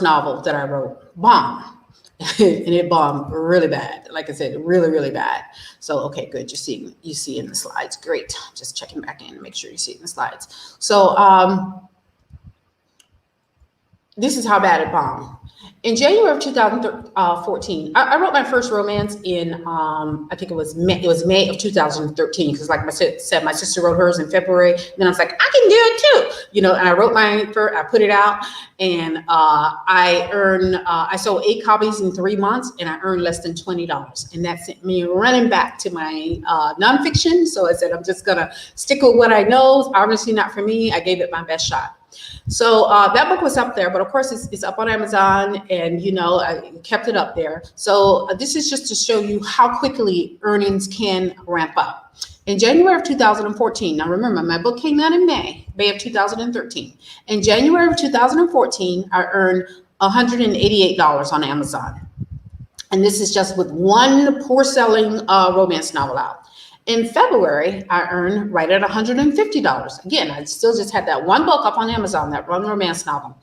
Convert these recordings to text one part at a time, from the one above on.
novel that I wrote bombed. And it bombed really bad. Like I said, really, really bad. So, okay, good. You see in the slides. Great. Just checking back in to make sure you see it in the slides. So, this is how bad it bombed. In January of 2014, I wrote my first romance in, I think it was May of 2013, because like I said, my sister wrote hers in February. Then I was like, I can do it too, and I wrote mine first, I put it out, and I sold 8 copies in 3 months, and I earned less than $20. And that sent me running back to my nonfiction. So I said, I'm just gonna stick with what I know. It's obviously not for me. I gave it my best shot. So that book was up there, but of course it's up on Amazon, and I kept it up there. So this is just to show you how quickly earnings can ramp up. In January of 2014, now remember, my book came out in May of 2013. In January of 2014, I earned $188 on Amazon. And this is just with one poor selling romance novel out. In February, I earned right at $150. Again, I still just had that one book up on Amazon, that one romance novel.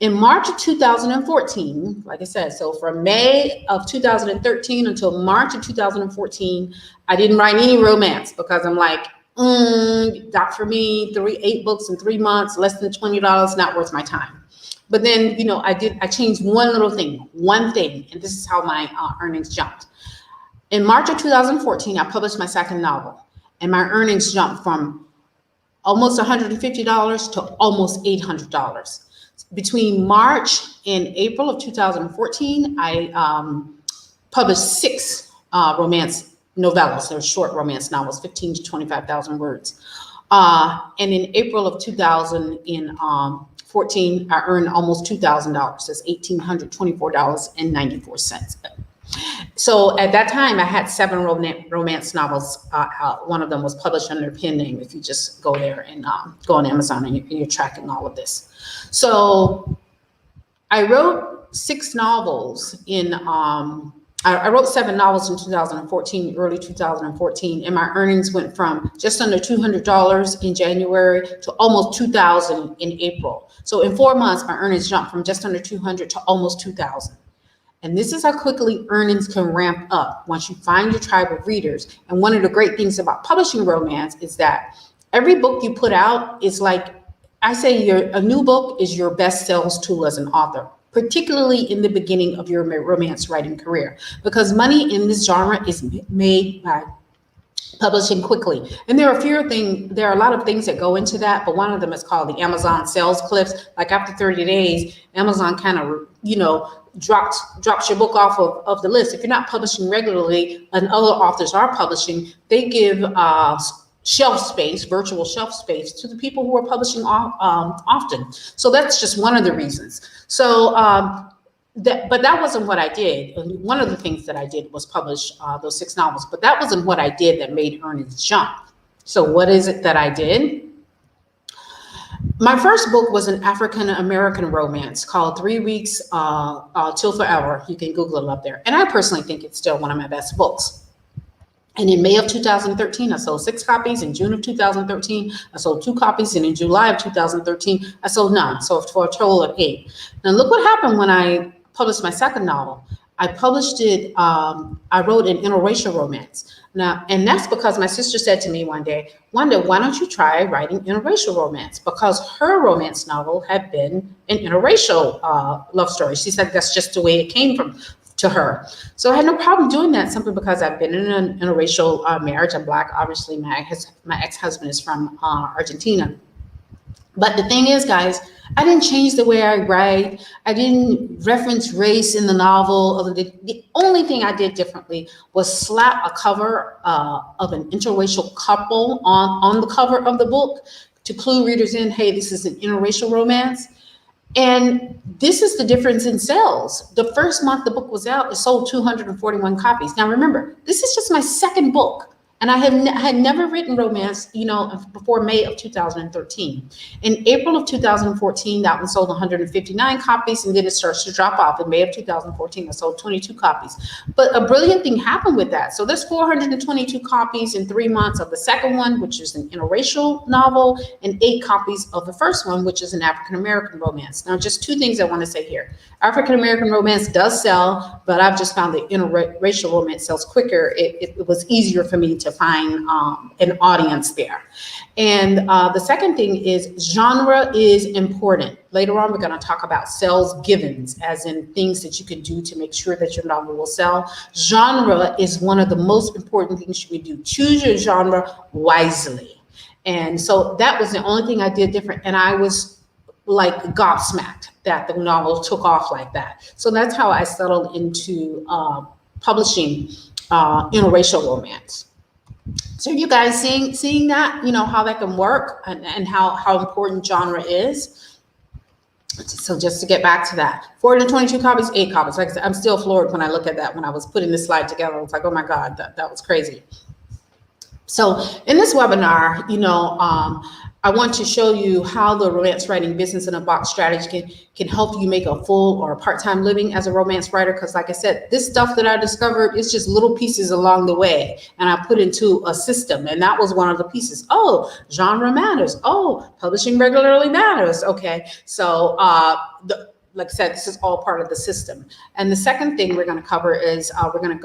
In March of 2014, like I said, so from May of 2013 until March of 2014, I didn't write any romance because I'm like, not for me, 8 books in 3 months, less than $20, not worth my time. But then, I changed one thing, and this is how my earnings jumped. In March of 2014, I published my second novel, and my earnings jumped from almost $150 to almost $800. Between March and April of 2014, I published 6 romance novellas. They're short romance novels, 15 to 25,000 words. And in April of 2014, I earned almost $2,000. That's $1,824.94. So at that time, I had 7 romance novels out. One of them was published under a pen name. If you just go there and go on Amazon, and you're tracking all of this. So I wrote 6 novels in, I wrote 7 novels in 2014, early 2014, and my earnings went from just under $200 in January to almost $2,000 in April. So in 4 months, my earnings jumped from just under $200 to almost $2,000. And this is how quickly earnings can ramp up once you find your tribe of readers. And one of the great things about publishing romance is that every book you put out is like, I say a new book is your best sales tool as an author, particularly in the beginning of your romance writing career, because money in this genre is made by publishing quickly. And there are a lot of things that go into that, but one of them is called the Amazon sales cliffs. Like after 30 days, Amazon kind of, drops your book off of the list. If you're not publishing regularly and other authors are publishing, they give shelf space, virtual shelf space, to the people who are publishing often. So that's just one of the reasons. So, but that wasn't what I did. One of the things that I did was publish those 6 novels, but that wasn't what I did that made earnings jump. So what is it that I did? My first book was an African-American romance called 3 Weeks Till Forever. You can Google it up there. And I personally think it's still one of my best books. And in May of 2013, I sold 6 copies. In June of 2013, I sold 2 copies. And in July of 2013, I sold none. So for a total of 8. Now look what happened when I published my second novel. I published it, I wrote an interracial romance. Now, and that's because my sister said to me one day, Wanda, why don't you try writing interracial romance? Because her romance novel had been an interracial love story. She said that's just the way it came to her. So I had no problem doing that, simply because I've been in an interracial marriage. I'm Black. Obviously, my ex-husband is from Argentina. But the thing is, guys, I didn't change the way I write. I didn't reference race in the novel. The only thing I did differently was slap a cover of an interracial couple on the cover of the book to clue readers in, hey, this is an interracial romance. And this is the difference in sales. The first month the book was out, it sold 241 copies. Now remember, this is just my second book. And I had never written romance, before May of 2013. In April of 2014, that one sold 159 copies, and then it starts to drop off. In May of 2014, I sold 22 copies. But a brilliant thing happened with that. So there's 422 copies in 3 months of the second one, which is an interracial novel, and 8 copies of the first one, which is an African-American romance. Now, just 2 things I want to say here. African-American romance does sell, but I've just found that interracial romance sells quicker. It was easier for me to find an audience there. And the second thing is genre is important. Later on, we're going to talk about sales givens, as in things that you can do to make sure that your novel will sell. Genre is one of the most important things you can do. Choose your genre wisely. And so that was the only thing I did different. And I was like gobsmacked that the novel took off like that. So that's how I settled into publishing interracial romance. So you guys seeing that, how that can work, and how important genre is. So just to get back to that, 422 copies, 8 copies. Like I said, I'm still floored when I look at that. When I was putting this slide together, I was like, oh my God, that was crazy. So in this webinar, I want to show you how the romance writing business in a box strategy can help you make a full or a part-time living as a romance writer. Because like I said, this stuff that I discovered is just little pieces along the way, and I put into a system, and that was one of the pieces. Oh, genre matters. Oh, publishing regularly matters. Okay, so like I said, this is all part of the system. And the second thing we're going to cover is we're going to